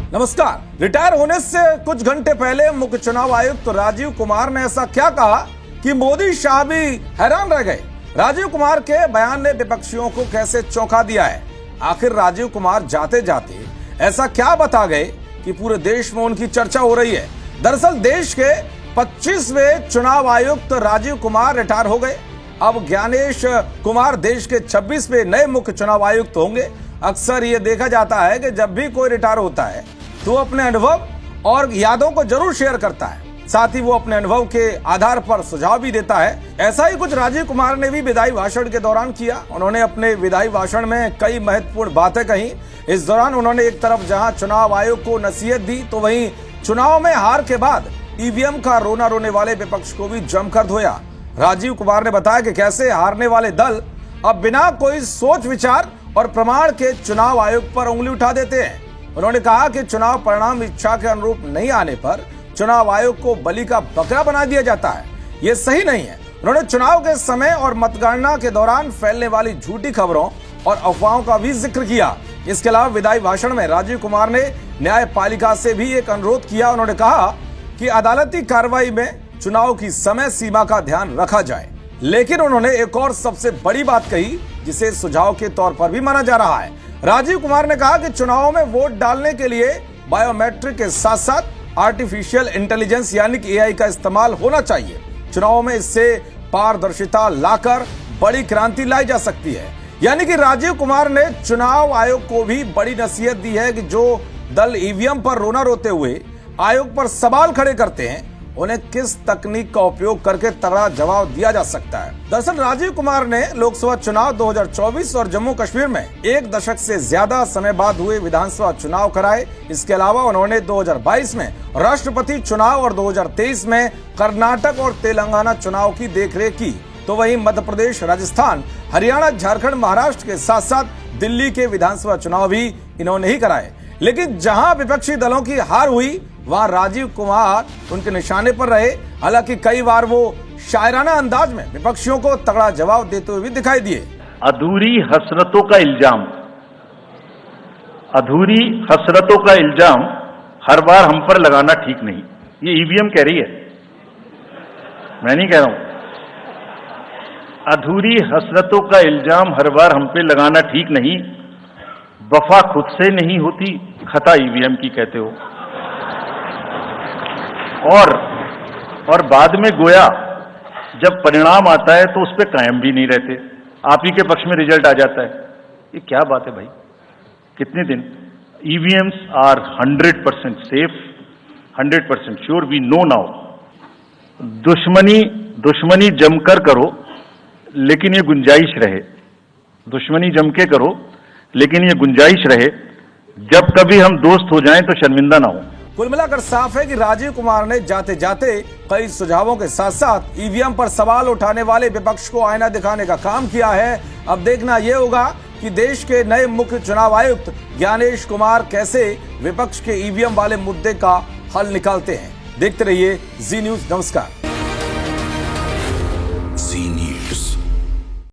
नमस्कार। रिटायर होने से कुछ घंटे पहले मुख्य चुनाव आयुक्त राजीव कुमार ने ऐसा क्या कहा कि मोदी शाह भी हैरान रह गए। राजीव कुमार के बयान ने विपक्षियों को कैसे चौंका दिया है। आखिर राजीव कुमार जाते जाते ऐसा क्या बता गए कि पूरे देश में उनकी चर्चा हो रही है। दरअसल देश के 25वें चुनाव आयुक्त राजीव कुमार रिटायर हो गए। अब ज्ञानेश कुमार देश के 26वें नए मुख्य चुनाव आयुक्त होंगे। अक्सर ये देखा जाता है कि जब भी कोई रिटायर होता है तो अपने अनुभव और यादों को जरूर शेयर करता है, साथ ही वो अपने अनुभव के आधार पर सुझाव भी देता है। ऐसा ही कुछ राजीव कुमार ने भी विदाई भाषण के दौरान किया। उन्होंने अपने विदाई भाषण में कई महत्वपूर्ण बातें कही। इस दौरान उन्होंने एक तरफ जहां चुनाव आयोग को नसीहत दी तो वहीं चुनाव में हार के बाद ईवीएम का रोना रोने वाले विपक्ष को भी जमकर धोया। राजीव कुमार ने बताया कि कैसे हारने वाले दल अब बिना कोई सोच विचार और प्रमाण के चुनाव आयोग पर उंगली उठा देते हैं। उन्होंने कहा कि चुनाव परिणाम इच्छा के अनुरूप नहीं आने पर चुनाव आयोग को बलि का बकरा बना दिया जाता है। ये सही नहीं है। उन्होंने चुनाव के समय और मतगणना के दौरान फैलने वाली झूठी खबरों और अफवाहों का भी जिक्र किया। इसके अलावा विदाई भाषण में राजीव कुमार ने न्यायपालिका से भी एक अनुरोध किया। उन्होंने कहा कि अदालती कार्रवाई में चुनाव की समय सीमा का ध्यान रखा जाए, लेकिन उन्होंने एक और सबसे बड़ी बात कही जिसे सुझाव के तौर पर भी माना जा रहा है। राजीव कुमार ने कहा कि चुनावों में वोट डालने के लिए बायोमेट्रिक के साथ साथ आर्टिफिशियल इंटेलिजेंस यानी कि एआई का इस्तेमाल होना चाहिए। चुनावों में इससे पारदर्शिता लाकर बड़ी क्रांति लाई जा सकती है। यानी कि राजीव कुमार ने चुनाव आयोग को भी बड़ी नसीहत दी है कि जो दल ईवीएम पर रोना रोते हुए आयोग पर सवाल खड़े करते हैं उन्हें किस तकनीक का उपयोग करके तगड़ा जवाब दिया जा सकता है। दरअसल राजीव कुमार ने लोकसभा चुनाव 2024 और जम्मू कश्मीर में एक दशक से ज्यादा समय बाद हुए विधानसभा चुनाव कराए। इसके अलावा उन्होंने 2022 में राष्ट्रपति चुनाव और 2023 में कर्नाटक और तेलंगाना चुनाव की देखरेख की। तो वहीं मध्य प्रदेश, राजस्थान, हरियाणा, झारखंड, महाराष्ट्र के साथ साथ दिल्ली के विधानसभा चुनाव भी इन्होंने ही कराए। लेकिन जहां विपक्षी दलों की हार हुई वहां राजीव कुमार उनके निशाने पर रहे। हालांकि कई बार वो शायराना अंदाज में विपक्षियों को तगड़ा जवाब देते हुए भी दिखाई दिए। अधूरी हसरतों का इल्जाम, अधूरी हसरतों का इल्जाम हर बार हम पर लगाना ठीक नहीं। ये ईवीएम कह रही है, मैं नहीं कह रहा हूं। अधूरी हसरतों का इल्जाम हर बार हम पे लगाना ठीक नहीं। वफा खुद से नहीं होती, खता ईवीएम की कहते हो। और बाद में गोया जब परिणाम आता है तो उस पर कायम भी नहीं रहते, आप ही के पक्ष में रिजल्ट आ जाता है। ये क्या बात है भाई? कितने दिन? EVMs are 100% safe, 100% sure, we know now. दुश्मनी जमकर करो लेकिन ये गुंजाइश रहे, दुश्मनी जम के करो लेकिन ये गुंजाइश रहे, जब कभी हम दोस्त हो जाएं तो शर्मिंदा ना हो। कुल मिलाकर साफ है कि राजीव कुमार ने जाते जाते कई सुझावों के साथ साथ ईवीएम पर सवाल उठाने वाले विपक्ष को आईना दिखाने का काम किया है। अब देखना यह होगा कि देश के नए मुख्य चुनाव आयुक्त ज्ञानेश कुमार कैसे विपक्ष के ईवीएम वाले मुद्दे का हल निकालते हैं। देखते रहिए जी न्यूज़। नमस्कार।